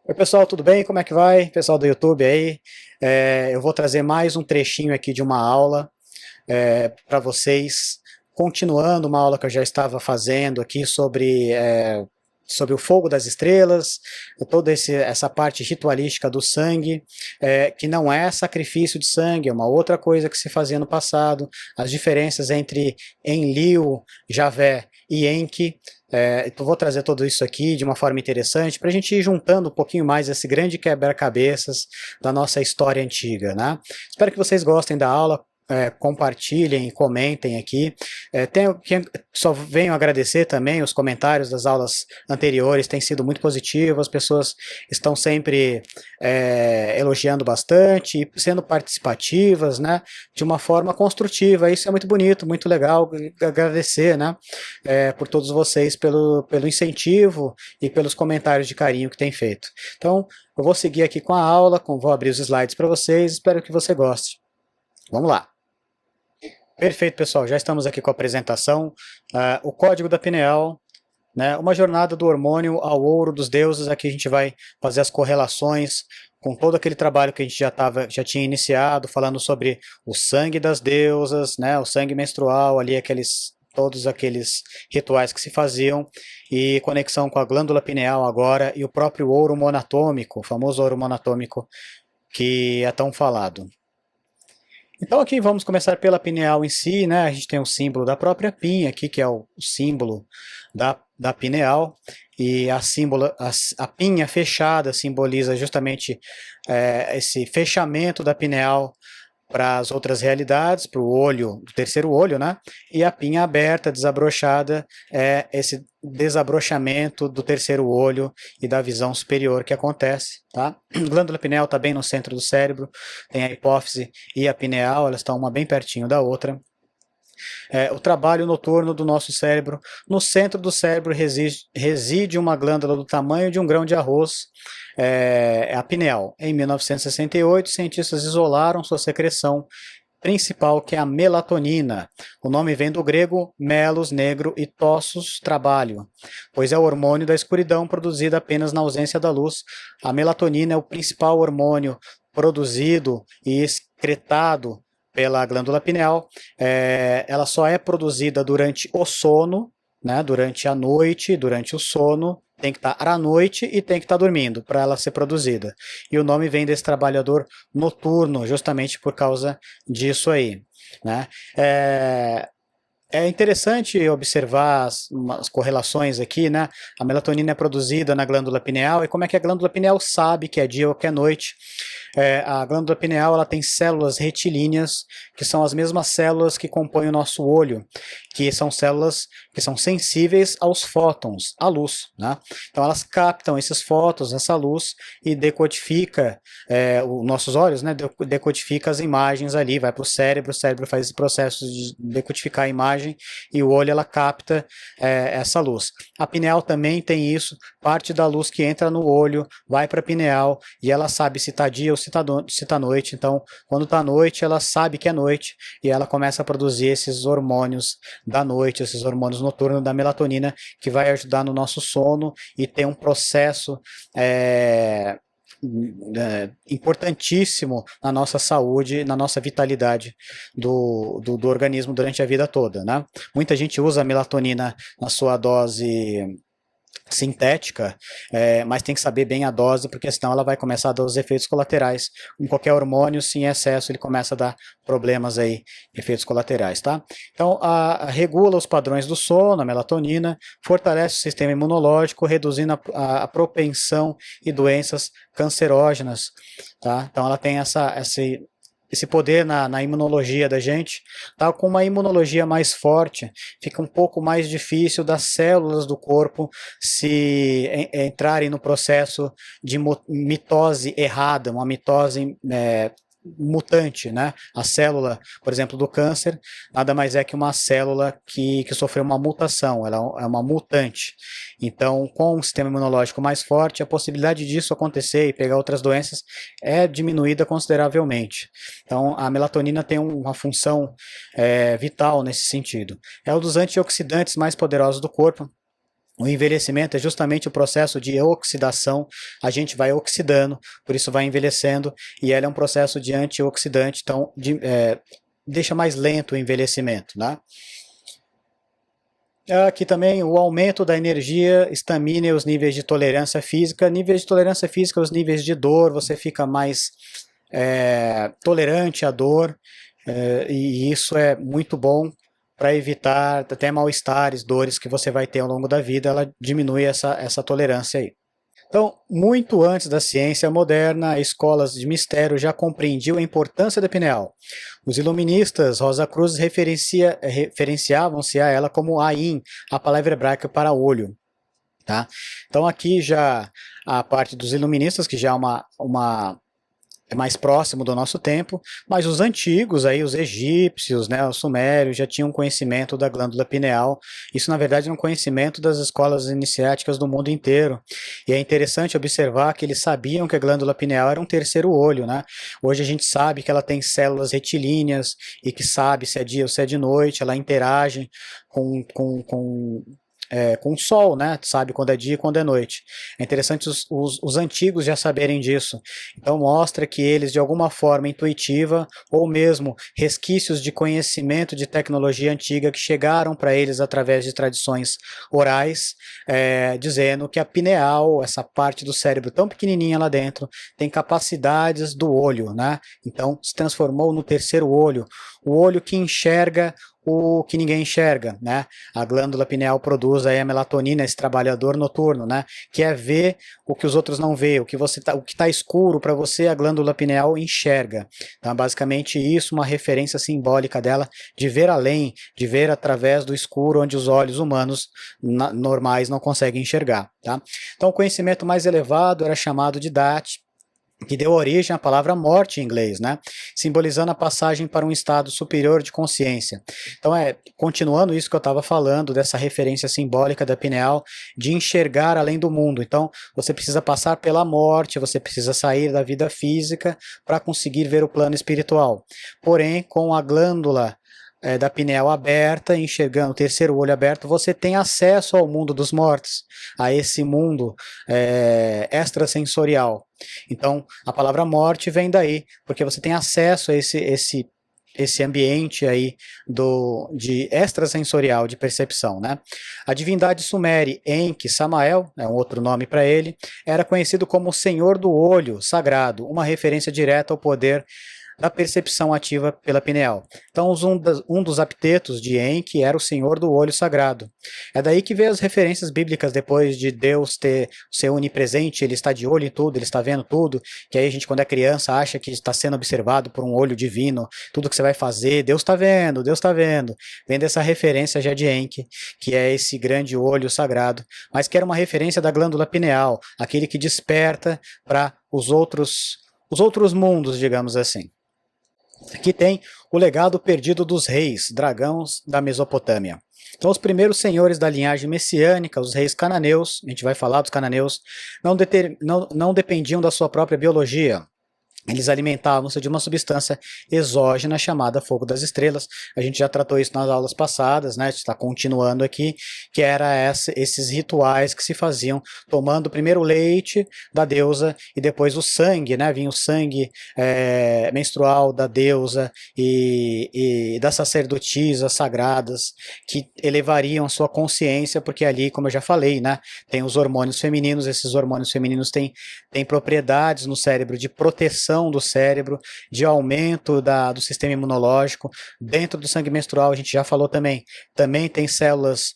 Oi pessoal, tudo bem? Como é que vai? Pessoal do YouTube aí, eu vou trazer mais um trechinho aqui de uma aula para vocês, continuando uma aula que eu já estava fazendo aqui sobre o fogo das estrelas, toda essa parte ritualística do sangue, que não é sacrifício de sangue, é uma outra coisa que se fazia no passado, as diferenças entre Enlil, Javé e Enki. Então vou trazer tudo isso aqui de uma forma interessante para a gente ir juntando um pouquinho mais esse grande quebra-cabeças da nossa história antiga, né? Espero que vocês gostem da aula. Compartilhem, comentem aqui. Só venho agradecer também os comentários das aulas anteriores, têm sido muito positivos, as pessoas estão sempre elogiando bastante e sendo participativas, né, de uma forma construtiva. Isso é muito bonito, muito legal. Agradecer, né, por todos vocês pelo incentivo e pelos comentários de carinho que têm feito. Então, eu vou seguir aqui com a aula, vou abrir os slides para vocês, espero que você goste. Vamos lá. Perfeito, pessoal. Já estamos aqui com a apresentação. O código da pineal, né? Uma jornada do hormônio ao ouro dos deuses. Aqui a gente vai fazer as correlações com todo aquele trabalho que a gente já tinha iniciado, falando sobre o sangue das deusas, né? O sangue menstrual, ali todos aqueles rituais que se faziam, e conexão com a glândula pineal agora e o próprio ouro monatômico, o famoso ouro monatômico que é tão falado. Então aqui vamos começar pela pineal em si, né? A gente tem o símbolo da própria pinha aqui, que é o símbolo da pineal, e a pinha fechada simboliza justamente esse fechamento da pineal para as outras realidades, para o olho, o terceiro olho, né? E a pinha aberta, desabrochada, é esse desabrochamento do terceiro olho e da visão superior que acontece, tá? A glândula pineal está bem no centro do cérebro, tem a hipófise e a pineal, elas estão uma bem pertinho da outra. O trabalho noturno do nosso cérebro. No centro do cérebro reside uma glândula do tamanho de um grão de arroz, a pineal. Em 1968, cientistas isolaram sua secreção principal, que é a melatonina. O nome vem do grego melos, negro, e tossos, trabalho, pois é o hormônio da escuridão produzido apenas na ausência da luz. A melatonina é o principal hormônio produzido e excretado pela glândula pineal. Ela só é produzida durante o sono, né, durante a noite, durante o sono, tem que estar à noite e tem que estar dormindo para ela ser produzida. E o nome vem desse trabalhador noturno, justamente por causa disso aí, né? É interessante observar as correlações aqui, né? A melatonina é produzida na glândula pineal, e como é que a glândula pineal sabe que é dia ou que é noite? A glândula pineal, ela tem células retilíneas, que são as mesmas células que compõem o nosso olho, que são células que são sensíveis aos fótons, à luz, né? Então elas captam esses fótons, essa luz, e decodifica os nossos olhos, né? Decodifica as imagens ali, vai para o cérebro faz esse processo de decodificar a imagem, e o olho, ela capta essa luz. A pineal também tem isso, parte da luz que entra no olho vai para a pineal, e ela sabe se está dia ou se está noite. Então, quando está noite, ela sabe que é noite, e ela começa a produzir esses hormônios da noite, esses hormônios noturnos da melatonina, que vai ajudar no nosso sono e tem um processo importantíssimo na nossa saúde, na nossa vitalidade do organismo durante a vida toda, né? Muita gente usa a melatonina na sua dose sintética, mas tem que saber bem a dose, porque senão ela vai começar a dar os efeitos colaterais. Com qualquer hormônio, se em excesso, ele começa a dar problemas aí, efeitos colaterais, tá? Então, regula os padrões do sono, a melatonina, fortalece o sistema imunológico, reduzindo a propensão e doenças cancerógenas, tá? Então, ela tem esse poder na imunologia da gente. Tá? Com uma imunologia mais forte, fica um pouco mais difícil das células do corpo se entrarem no processo de mitose errada, uma mitose mutante, né? A célula, por exemplo, do câncer, nada mais é que uma célula que sofreu uma mutação, ela é uma mutante. Então, com um sistema imunológico mais forte, a possibilidade disso acontecer e pegar outras doenças é diminuída consideravelmente. Então, a melatonina tem uma função vital nesse sentido. É um dos antioxidantes mais poderosos do corpo. O envelhecimento é justamente o processo de oxidação, a gente vai oxidando, por isso vai envelhecendo, e ela é um processo de antioxidante, então deixa mais lento o envelhecimento, né? Aqui também o aumento da energia, estamina e os níveis de tolerância física. Níveis de tolerância física, os níveis de dor, você fica mais tolerante à dor, e isso é muito bom para evitar até mal-estares, dores que você vai ter ao longo da vida, ela diminui essa tolerância aí. Então, muito antes da ciência moderna, escolas de mistério já compreendiam a importância da pineal. Os iluministas Rosa Cruz referenciavam-se a ela como Ain, a palavra hebraica para olho. Tá? Então aqui já a parte dos iluministas, que já é mais próximo do nosso tempo, mas os antigos, aí, os egípcios, né, os sumérios, já tinham conhecimento da glândula pineal. Isso, na verdade, é um conhecimento das escolas iniciáticas do mundo inteiro. E é interessante observar que eles sabiam que a glândula pineal era um terceiro olho, né? Hoje a gente sabe que ela tem células retilíneas e que sabe se é dia ou se é de noite, ela interage com o sol, né? Sabe quando é dia e quando é noite. É interessante os antigos já saberem disso. Então mostra que eles, de alguma forma intuitiva, ou mesmo resquícios de conhecimento de tecnologia antiga que chegaram para eles através de tradições orais, dizendo que a pineal, essa parte do cérebro tão pequenininha lá dentro, tem capacidades do olho, né? Então se transformou no terceiro olho, o olho que enxerga o que ninguém enxerga, né? A glândula pineal produz aí a melatonina, esse trabalhador noturno, né? Que é ver o que os outros não vê, o que está escuro para você, a glândula pineal enxerga. Então, basicamente isso, uma referência simbólica dela de ver além, de ver através do escuro, onde os olhos humanos normais não conseguem enxergar, tá? Então, o conhecimento mais elevado era chamado de Dhat, que deu origem à palavra morte em inglês, né? Simbolizando a passagem para um estado superior de consciência. Então, continuando isso que eu estava falando, dessa referência simbólica da pineal, de enxergar além do mundo. Então, você precisa passar pela morte, você precisa sair da vida física para conseguir ver o plano espiritual. Porém, com a glândula da pineal aberta, enxergando o terceiro olho aberto, você tem acesso ao mundo dos mortos, a esse mundo extrasensorial. Então, a palavra morte vem daí, porque você tem acesso a esse ambiente aí de extrasensorial, de percepção, né? A divindade sumere Enki Samael, é um outro nome para ele, era conhecido como o Senhor do Olho Sagrado, uma referência direta ao poder da percepção ativa pela pineal. Então, um dos epítetos de Enki era o Senhor do Olho Sagrado. É daí que veio as referências bíblicas, depois de Deus ser onipresente, ele está de olho em tudo, ele está vendo tudo, que aí a gente, quando é criança, acha que está sendo observado por um olho divino, tudo que você vai fazer, Deus está vendo, Deus está vendo. Vem dessa referência já de Enki, que é esse grande olho sagrado, mas que era uma referência da glândula pineal, aquele que desperta para os outros mundos, digamos assim. Aqui tem o legado perdido dos reis, dragões da Mesopotâmia. Então, os primeiros senhores da linhagem messiânica, os reis cananeus, a gente vai falar dos cananeus, não dependiam da sua própria biologia. Eles alimentavam-se de uma substância exógena chamada fogo das estrelas. A gente já tratou isso nas aulas passadas, né? A gente está continuando aqui, que era esses rituais que se faziam tomando primeiro o leite da deusa e depois o sangue, né? Vinha o sangue menstrual da deusa e das sacerdotisas sagradas que elevariam a sua consciência, porque ali, como eu já falei, né? Tem os hormônios femininos, esses hormônios femininos têm propriedades no cérebro de proteção do cérebro, de aumento do sistema imunológico. Dentro do sangue menstrual, a gente já falou também tem células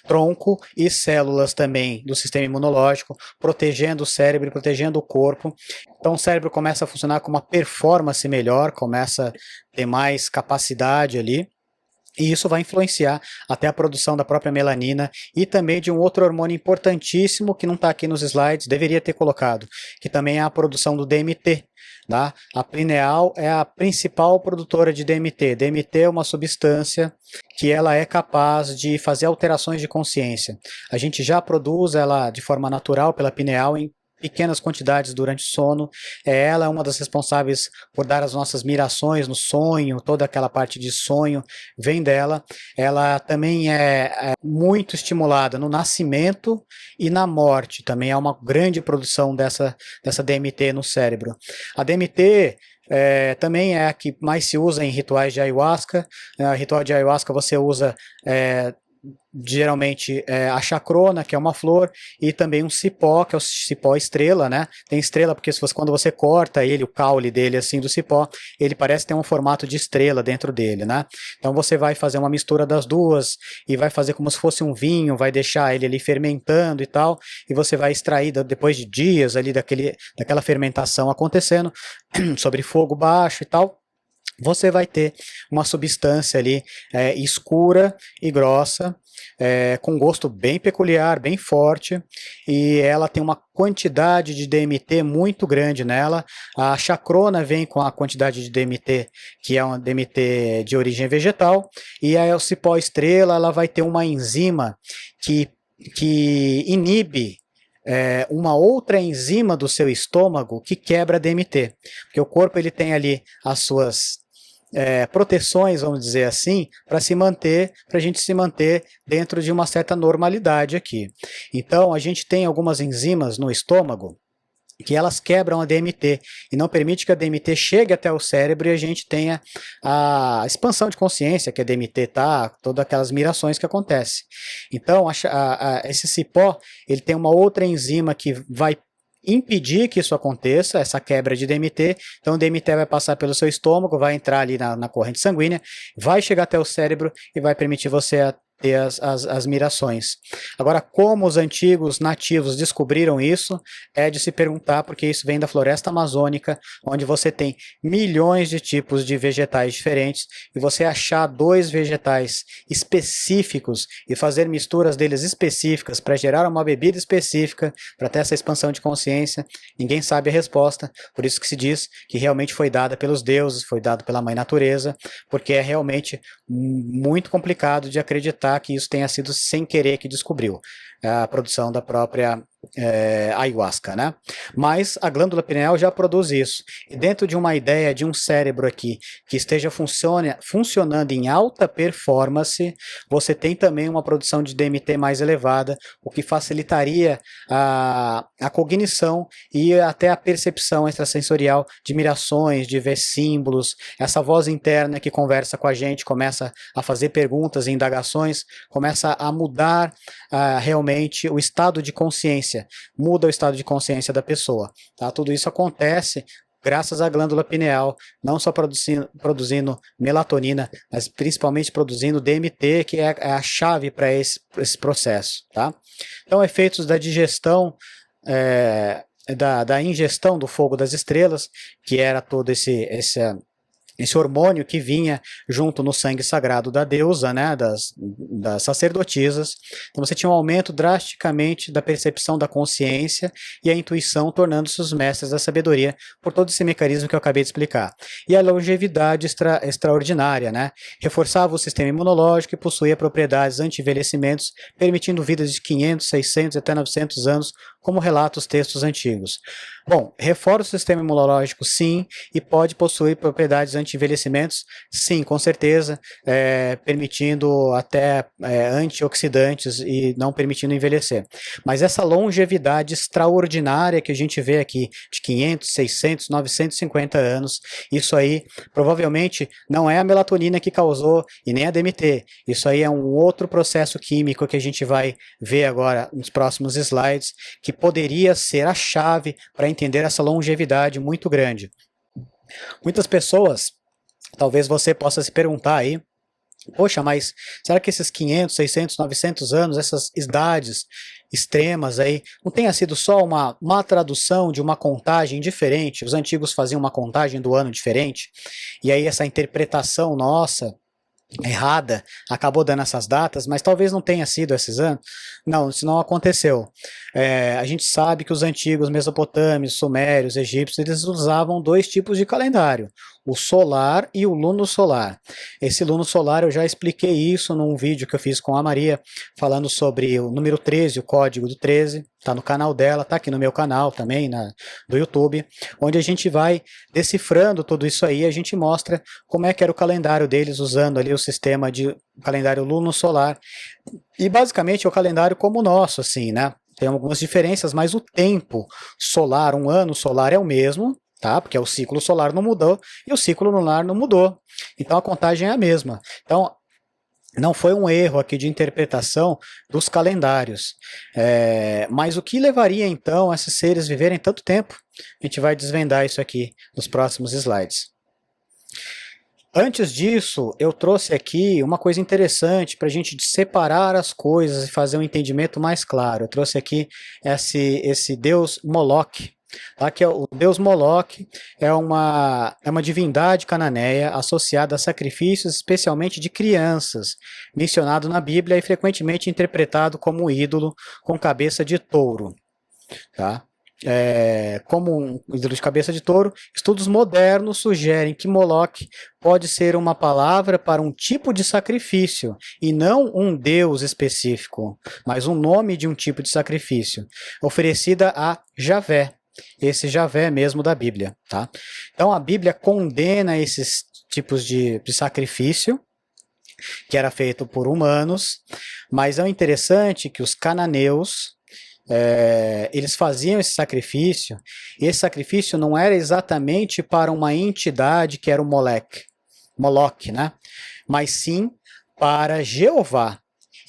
tronco e células também do sistema imunológico, protegendo o cérebro e protegendo o corpo. Então o cérebro começa a funcionar com uma performance melhor, começa a ter mais capacidade ali. E isso vai influenciar até a produção da própria melanina e também de um outro hormônio importantíssimo que não está aqui nos slides, deveria ter colocado, que também é a produção do DMT. Tá? A pineal é a principal produtora de DMT. DMT é uma substância que ela é capaz de fazer alterações de consciência. A gente já produz ela de forma natural pela pineal em pequenas quantidades durante o sono. Ela é uma das responsáveis por dar as nossas mirações no sonho, toda aquela parte de sonho vem dela. Ela também é muito estimulada no nascimento e na morte, também há uma grande produção dessa DMT no cérebro. A DMT também é a que mais se usa em rituais de ayahuasca. Ritual de ayahuasca você usa geralmente a chacrona, que é uma flor, e também um cipó, que é o cipó estrela, né? Tem estrela porque quando você corta ele, o caule dele assim do cipó, ele parece ter um formato de estrela dentro dele, né? Então você vai fazer uma mistura das duas e vai fazer como se fosse um vinho, vai deixar ele ali fermentando e tal, e você vai extrair depois de dias ali daquela fermentação acontecendo sobre fogo baixo e tal. Você vai ter uma substância ali escura e grossa, com gosto bem peculiar, bem forte, e ela tem uma quantidade de DMT muito grande nela. A chacrona vem com a quantidade de DMT, que é uma DMT de origem vegetal, e a cipó estrela ela vai ter uma enzima que inibe uma outra enzima do seu estômago que quebra DMT, porque o corpo ele tem ali as suas proteções, vamos dizer assim, para a gente se manter dentro de uma certa normalidade aqui. Então, a gente tem algumas enzimas no estômago que elas quebram a DMT e não permite que a DMT chegue até o cérebro e a gente tenha a expansão de consciência que a DMT tá, todas aquelas mirações que acontecem. Então, esse cipó, ele tem uma outra enzima que vai impedir que isso aconteça, essa quebra de DMT. Então o DMT vai passar pelo seu estômago, vai entrar ali na corrente sanguínea, vai chegar até o cérebro e vai permitir você ter as mirações. Agora, como os antigos nativos descobriram isso, é de se perguntar, porque isso vem da floresta amazônica, onde você tem milhões de tipos de vegetais diferentes, e você achar 2 vegetais específicos e fazer misturas deles específicas para gerar uma bebida específica, para ter essa expansão de consciência, ninguém sabe a resposta, por isso que se diz que realmente foi dada pelos deuses, foi dado pela mãe natureza, porque é realmente muito complicado de acreditar que isso tenha sido sem querer que descobriu a produção da própria ayahuasca, né? Mas a glândula pineal já produz isso. E dentro de uma ideia de um cérebro aqui que esteja funcionando em alta performance, você tem também uma produção de DMT mais elevada, o que facilitaria a cognição e até a percepção extrasensorial de mirações, de ver símbolos, essa voz interna que conversa com a gente, começa a fazer perguntas e indagações, começa a mudar realmente o estado de consciência, muda o estado de consciência da pessoa. Tá? Tudo isso acontece graças à glândula pineal, não só produzindo melatonina, mas principalmente produzindo DMT, que é a chave para esse processo. Tá? Então, efeitos da digestão, da ingestão do fogo das estrelas, que era todo esse hormônio que vinha junto no sangue sagrado da deusa, né, das sacerdotisas. Então você tinha um aumento drasticamente da percepção da consciência e a intuição, tornando-se os mestres da sabedoria por todo esse mecanismo que eu acabei de explicar. E a longevidade extraordinária, né, reforçava o sistema imunológico e possuía propriedades anti-envelhecimentos, permitindo vidas de 500, 600 até 900 anos, como relatam os textos antigos. Bom, reforça o sistema imunológico, sim, e pode possuir propriedades anti-envelhecimentos, sim, com certeza, permitindo até antioxidantes e não permitindo envelhecer. Mas essa longevidade extraordinária que a gente vê aqui, de 500, 600, 950 anos, isso aí provavelmente não é a melatonina que causou e nem a DMT. Isso aí é um outro processo químico que a gente vai ver agora nos próximos slides, que poderia ser a chave para entender essa longevidade muito grande. Muitas pessoas, talvez você possa se perguntar aí, poxa, mas será que esses 500, 600, 900 anos, essas idades extremas aí, não tenha sido só uma tradução de uma contagem diferente? Os antigos faziam uma contagem do ano diferente, e aí essa interpretação nossa, errada, acabou dando essas datas, mas talvez não tenha sido esses anos. Não, isso não aconteceu. A gente sabe que os antigos mesopotâmios, sumérios, egípcios, eles usavam 2 tipos de calendário, o solar e o luno-solar. Esse luno-solar eu já expliquei isso num vídeo que eu fiz com a Maria, falando sobre o número 13, o código do 13. tá no canal dela, tá aqui no meu canal também, do YouTube, onde a gente vai decifrando tudo isso aí, a gente mostra como é que era o calendário deles, usando ali o sistema de calendário luno-solar, e basicamente é o calendário como o nosso, assim, né? Tem algumas diferenças, mas o tempo solar, um ano solar é o mesmo, tá? Porque o ciclo solar não mudou e o ciclo lunar não mudou. Então a contagem é a mesma. Então não foi um erro aqui de interpretação dos calendários. Mas o que levaria então esses seres viverem tanto tempo? A gente vai desvendar isso aqui nos próximos slides. Antes disso, eu trouxe aqui uma coisa interessante para a gente separar as coisas e fazer um entendimento mais claro. Eu trouxe aqui esse deus Moloque. Tá? Que o deus Moloque é uma divindade cananeia associada a sacrifícios, especialmente de crianças, mencionado na Bíblia e frequentemente interpretado como um ídolo com cabeça de touro. Tá? Como um ídolo de cabeça de touro, estudos modernos sugerem que Moloque pode ser uma palavra para um tipo de sacrifício e não um deus específico, mas um nome de um tipo de sacrifício, oferecida a Javé, esse Javé mesmo da Bíblia. Tá? Então a Bíblia condena esses tipos de sacrifício que era feito por humanos, mas é interessante que os cananeus eles faziam esse sacrifício, e esse sacrifício não era exatamente para uma entidade que era o Moloque, né? Mas sim para Jeová,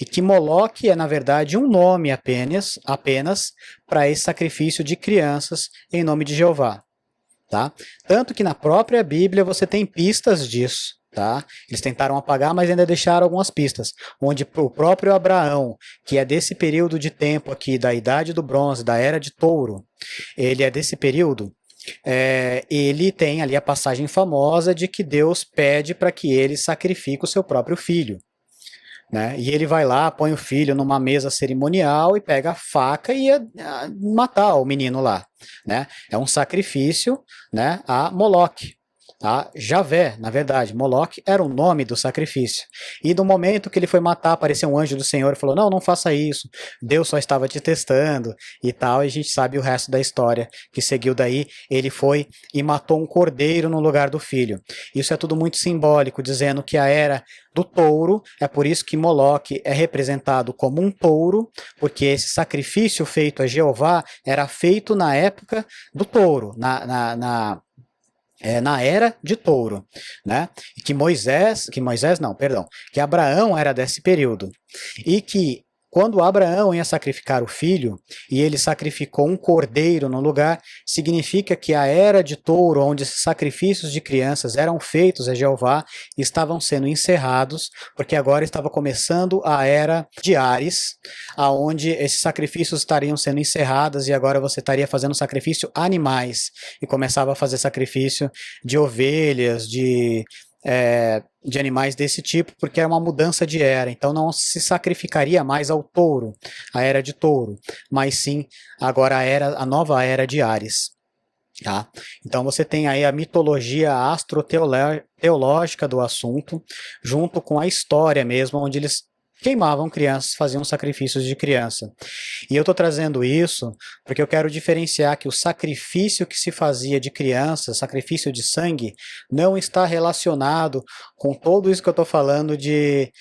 e que Moloque é na verdade um nome apenas para esse sacrifício de crianças em nome de Jeová. Tá? Tanto que na própria Bíblia você tem pistas disso. Tá? Eles tentaram apagar, mas ainda deixaram algumas pistas, onde o próprio Abraão, que é desse período de tempo aqui, da Idade do Bronze, da Era de Touro, ele é desse período, ele tem ali a passagem famosa de que Deus pede para que ele sacrifique o seu próprio filho. Né? E ele vai lá, põe o filho numa mesa cerimonial e pega a faca e ia matar o menino lá. Né? É um sacrifício, né, a Moloque. A Javé, na verdade, Moloque era o nome do sacrifício. E no momento que ele foi matar, apareceu um anjo do Senhor e falou: não faça isso, Deus só estava te testando e tal. E a gente sabe o resto da história que seguiu daí. Ele foi e matou um cordeiro no lugar do filho. Isso é tudo muito simbólico, dizendo que a era do touro, é por isso que Moloque é representado como um touro, porque esse sacrifício feito a Jeová era feito na época do touro, na era de touro, né? Que Abraão era desse período, e que quando Abraão ia sacrificar o filho, e ele sacrificou um cordeiro no lugar, significa que a era de touro, onde esses sacrifícios de crianças eram feitos a Jeová, estavam sendo encerrados, porque agora estava começando a era de Ares, aonde esses sacrifícios estariam sendo encerrados, e agora você estaria fazendo sacrifício a animais, e começava a fazer sacrifício de ovelhas, de animais desse tipo, porque era uma mudança de era, então não se sacrificaria mais ao touro, a era de touro, mas sim agora a nova era de Ares. Tá? Então você tem aí a mitologia astroteológica do assunto, junto com a história mesmo, onde eles queimavam crianças, faziam sacrifícios de criança. E eu estou trazendo isso porque eu quero diferenciar que o sacrifício que se fazia de criança, sacrifício de sangue, não está relacionado com tudo isso que eu estou falando de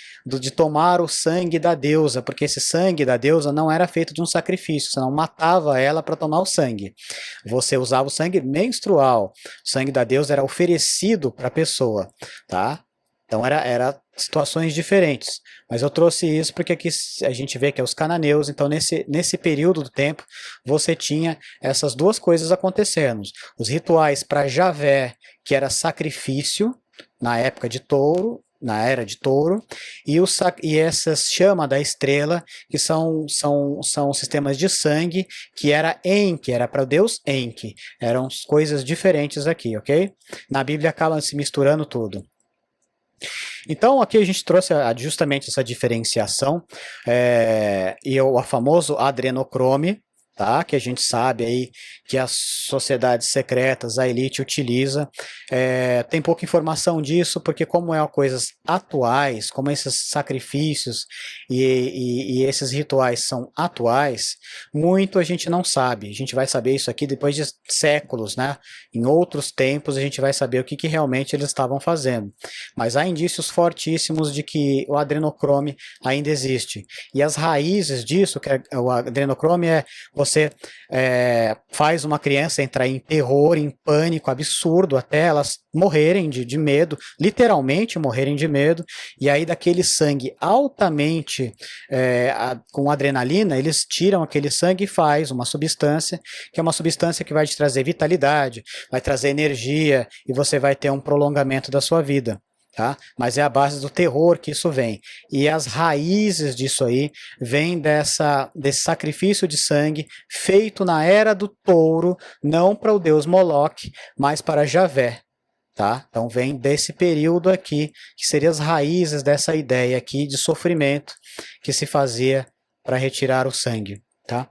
tomar o sangue da deusa, porque esse sangue da deusa não era feito de um sacrifício, você não matava ela para tomar o sangue. Você usava o sangue menstrual, o sangue da deusa era oferecido para a pessoa, tá? Então era situações diferentes, mas eu trouxe isso porque aqui a gente vê que é os cananeus, então nesse período do tempo você tinha essas duas coisas acontecendo, os rituais para Javé, que era sacrifício na época de touro, na era de touro, e essa chama da estrela, que são sistemas de sangue, que era Enki, era para o deus Enki, eram coisas diferentes aqui, ok? Na Bíblia acaba se misturando tudo. Então aqui a gente trouxe justamente essa diferenciação, e o famoso adrenocrome, tá? Que a gente sabe aí que as sociedades secretas, a elite utiliza. Tem pouca informação disso, porque como é coisas atuais, como esses sacrifícios e esses rituais são atuais, muito a gente não sabe. A gente vai saber isso aqui depois de séculos, né? Em outros tempos a gente vai saber o que realmente eles estavam fazendo. Mas há indícios fortíssimos de que o adrenocrome ainda existe. E as raízes disso, que o adrenocrome você faz uma criança entrar em terror, em pânico absurdo, até elas morrerem de medo, literalmente morrerem de medo, e aí daquele sangue altamente com adrenalina, eles tiram aquele sangue e faz uma substância, que é uma substância que vai te trazer vitalidade, vai trazer energia, e você vai ter um prolongamento da sua vida. Tá? Mas é a base do terror que isso vem. E as raízes disso aí vêm desse sacrifício de sangue feito na era do touro, não para o deus Moloch, mas para Javé. Tá? Então vem desse período aqui, que seriam as raízes dessa ideia aqui de sofrimento que se fazia para retirar o sangue. Tá?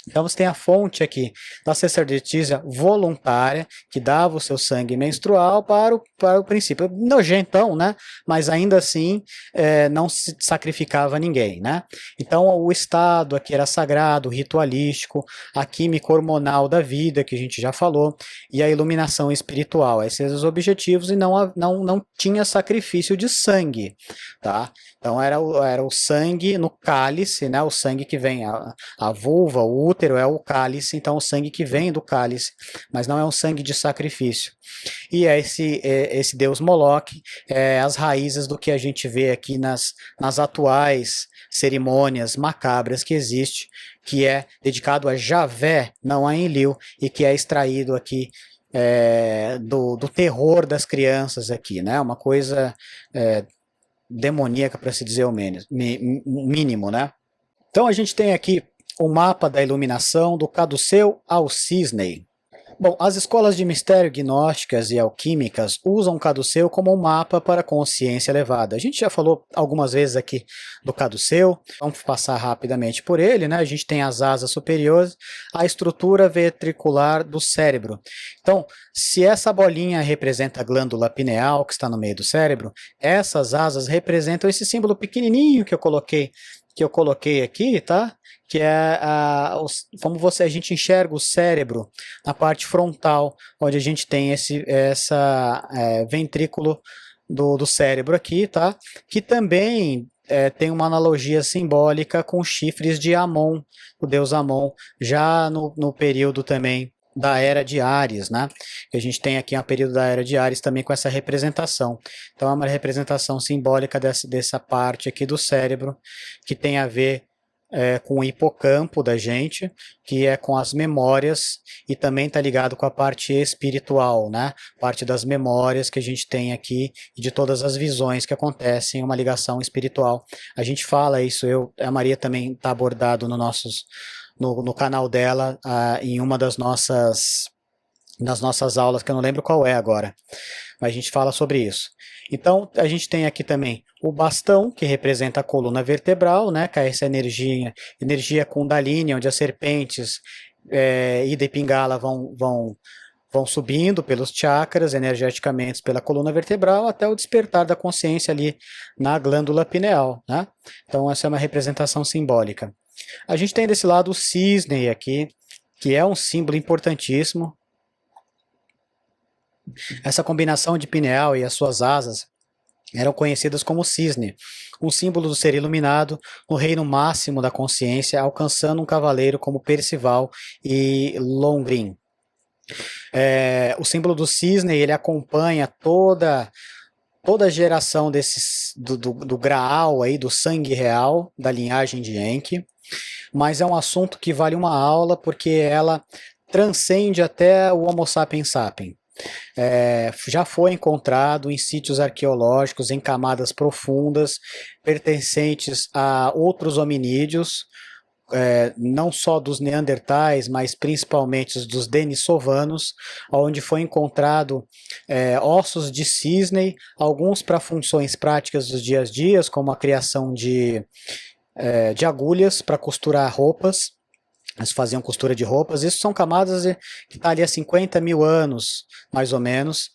Então você tem a fonte aqui da sacerdotisa voluntária, que dava o seu sangue menstrual para o princípio. Nojentão, né? Mas ainda assim não se sacrificava ninguém, né? Então o estado aqui era sagrado, ritualístico, a química hormonal da vida, que a gente já falou, e a iluminação espiritual. Esses eram os objetivos e não tinha sacrifício de sangue, tá? Então era o sangue no cálice, né? O sangue que vem, a vulva, o útero é o cálice, então o sangue que vem do cálice, mas não é um sangue de sacrifício. E é esse deus Moloch, as raízes do que a gente vê aqui nas atuais cerimônias macabras que existe, que é dedicado a Javé, não a Enlil, e que é extraído aqui do terror das crianças aqui, né? Uma coisa demoníaca, para se dizer o mínimo, né? Então a gente tem aqui o mapa da iluminação do caduceu ao cisne. Bom, as escolas de mistério gnósticas e alquímicas usam o caduceu como um mapa para a consciência elevada. A gente já falou algumas vezes aqui do caduceu, vamos passar rapidamente por ele, né? A gente tem as asas superiores, a estrutura ventricular do cérebro. Então, se essa bolinha representa a glândula pineal que está no meio do cérebro, essas asas representam esse símbolo pequenininho que eu coloquei aqui, tá? Que é como a gente enxerga o cérebro na parte frontal, onde a gente tem esse ventrículo do cérebro aqui, tá? Que também tem uma analogia simbólica com chifres de Amon, o deus Amon, já no período também da Era de Áries, né? A gente tem aqui um período da Era de Áries também com essa representação. Então é uma representação simbólica dessa parte aqui do cérebro, que tem a ver com o hipocampo da gente, que é com as memórias, e também está ligado com a parte espiritual, né? Parte das memórias que a gente tem aqui e de todas as visões que acontecem, uma ligação espiritual. A gente fala isso, a Maria também está abordado no canal dela, em uma das nossas aulas, que eu não lembro qual é agora, mas a gente fala sobre isso. Então, a gente tem aqui também o bastão, que representa a coluna vertebral, né, que é essa energia Kundalini, onde as serpentes Ida e Pingala vão subindo pelos chakras, energeticamente pela coluna vertebral, até o despertar da consciência ali na glândula pineal, né? Então, essa é uma representação simbólica. A gente tem desse lado o cisne aqui, que é um símbolo importantíssimo. Essa combinação de pineal e as suas asas eram conhecidas como cisne, um símbolo do ser iluminado no reino máximo da consciência, alcançando um cavaleiro como Percival e Longrin. O símbolo do cisne, ele acompanha toda a geração do Graal, aí, do sangue real, da linhagem de Enki, mas é um assunto que vale uma aula, porque ela transcende até o Homo sapiens sapiens. Já foi encontrado em sítios arqueológicos, em camadas profundas, pertencentes a outros hominídeos, não só dos neandertais, mas principalmente dos denisovanos, onde foi encontrado ossos de cisne, alguns para funções práticas dos dias a dias, como a criação de agulhas para costurar roupas, eles faziam costura de roupas. Isso são camadas que estão ali há 50 mil anos, mais ou menos,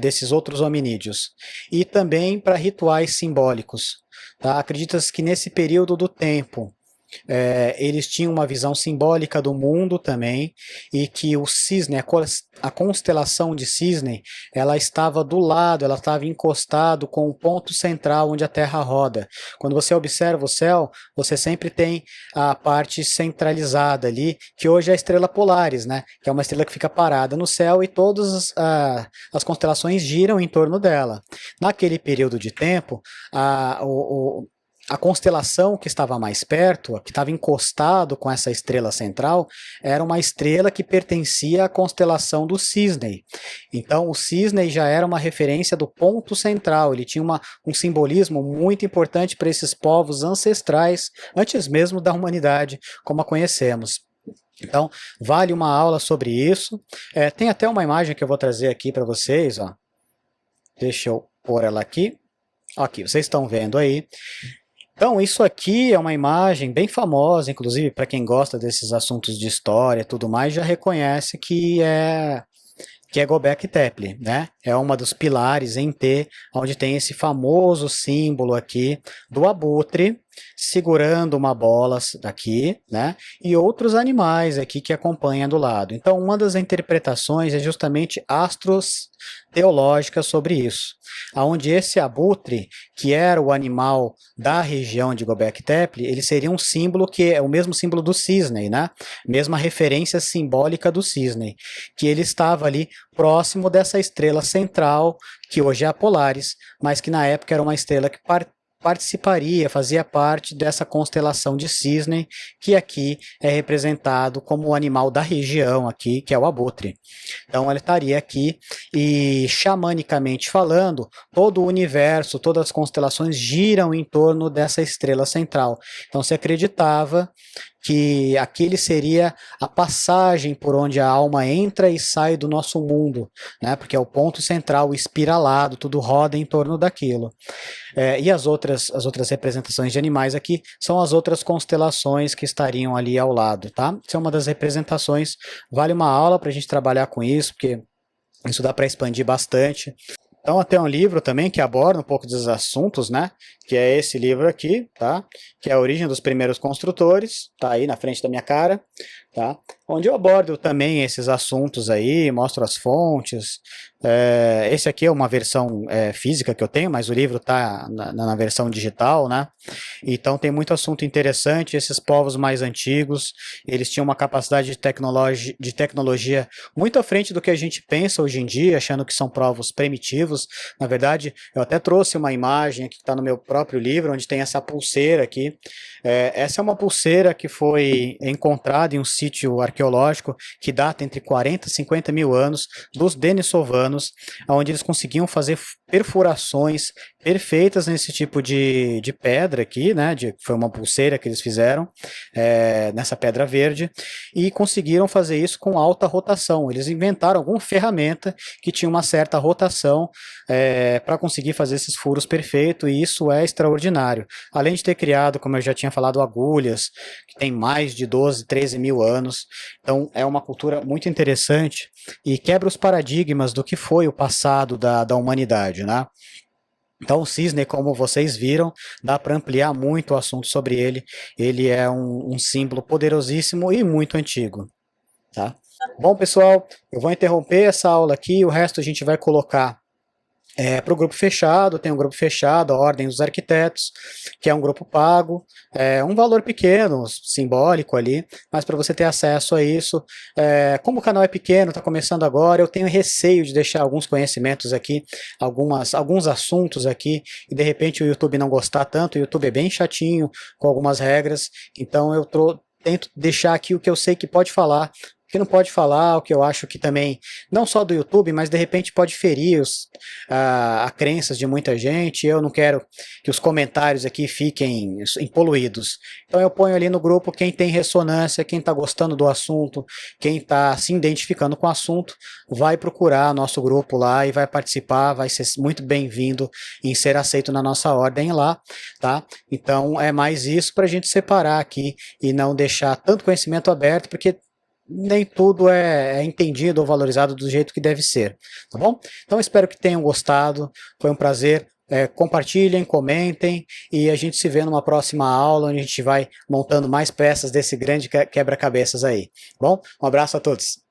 desses outros hominídeos. E também para rituais simbólicos. Tá? Acredita-se que nesse período do tempo, eles tinham uma visão simbólica do mundo também, e que o cisne, a constelação de cisne, ela estava do lado, ela estava encostado com o ponto central onde a Terra roda. Quando você observa o céu, você sempre tem a parte centralizada ali, que hoje é a estrela Polaris, né? Que é uma estrela que fica parada no céu e todas as constelações giram em torno dela. Naquele período de tempo, a constelação que estava mais perto, que estava encostado com essa estrela central, era uma estrela que pertencia à constelação do Cisne. Então, o Cisne já era uma referência do ponto central, ele tinha um simbolismo muito importante para esses povos ancestrais, antes mesmo da humanidade como a conhecemos. Então, vale uma aula sobre isso. Tem até uma imagem que eu vou trazer aqui para vocês, ó. Deixa eu pôr ela aqui. Aqui, vocês estão vendo aí. Então, isso aqui é uma imagem bem famosa, inclusive para quem gosta desses assuntos de história e tudo mais, já reconhece que é Göbekli Tepe, né? É uma dos pilares em T, onde tem esse famoso símbolo aqui do abutre segurando uma bola daqui, né? E outros animais aqui que acompanham do lado. Então, uma das interpretações é justamente astros teológica sobre isso, aonde esse abutre, que era o animal da região de Göbekli Tepe, ele seria um símbolo que é o mesmo símbolo do cisne, né? Mesma referência simbólica do cisne, que ele estava ali próximo dessa estrela central, que hoje é a Polaris, mas que na época era uma estrela que participaria, fazia parte dessa constelação de cisne, que aqui é representado como o animal da região aqui, que é o abutre. Então ele estaria aqui e, xamanicamente falando, todo o universo, todas as constelações giram em torno dessa estrela central. Então se acreditava que aquele seria a passagem por onde a alma entra e sai do nosso mundo, né? Porque é o ponto central, espiralado, tudo roda em torno daquilo. E as outras representações de animais aqui são as outras constelações que estariam ali ao lado, tá? Isso é uma das representações, vale uma aula para a gente trabalhar com isso, porque isso dá para expandir bastante. Então, até um livro também que aborda um pouco dos assuntos, né? Que é esse livro aqui, tá? Que é a origem dos primeiros construtores, tá aí na frente da minha cara, tá? Onde eu abordo também esses assuntos aí, mostro as fontes. Esse aqui é uma versão física que eu tenho, mas o livro tá na versão digital, né? Então tem muito assunto interessante. Esses povos mais antigos, eles tinham uma capacidade de tecnologia muito à frente do que a gente pensa hoje em dia, achando que são povos primitivos. Na verdade, eu até trouxe uma imagem aqui que está no meu próprio livro, onde tem essa pulseira aqui. Essa é uma pulseira que foi encontrada em um sítio arqueológico que data entre 40 e 50 mil anos, dos denisovanos, onde eles conseguiam fazer perfurações perfeitas nesse tipo de pedra aqui, né? Foi uma pulseira que eles fizeram nessa pedra verde, e conseguiram fazer isso com alta rotação. Eles inventaram alguma ferramenta que tinha uma certa rotação para conseguir fazer esses furos perfeitos, e isso é extraordinário. Além de ter criado, como eu já tinha falado, agulhas, que tem mais de 12, 13 mil anos. Então é uma cultura muito interessante e quebra os paradigmas do que foi o passado da humanidade, né? Então o cisne, como vocês viram, dá para ampliar muito o assunto sobre ele. Ele é um símbolo poderosíssimo e muito antigo, tá? Bom, pessoal, eu vou interromper essa aula aqui, o resto a gente vai colocar para o grupo fechado. Tem um grupo fechado, a Ordem dos Arquitetos, que é um grupo pago, um valor pequeno, simbólico ali, mas para você ter acesso a isso, como o canal é pequeno, está começando agora, eu tenho receio de deixar alguns conhecimentos aqui, alguns assuntos aqui, e de repente o YouTube não gostar tanto. O YouTube é bem chatinho, com algumas regras, então eu tento deixar aqui o que eu sei que pode falar, que não pode falar, o que eu acho que também, não só do YouTube, mas de repente pode ferir a crenças de muita gente. Eu não quero que os comentários aqui fiquem poluídos. Então eu ponho ali no grupo quem tem ressonância, quem está gostando do assunto, quem está se identificando com o assunto, vai procurar nosso grupo lá e vai participar, vai ser muito bem-vindo em ser aceito na nossa ordem lá, tá? Então é mais isso para a gente separar aqui e não deixar tanto conhecimento aberto, porque nem tudo é entendido ou valorizado do jeito que deve ser, tá bom? Então espero que tenham gostado, foi um prazer. Compartilhem, comentem e a gente se vê numa próxima aula onde a gente vai montando mais peças desse grande quebra-cabeças aí. Bom, um abraço a todos.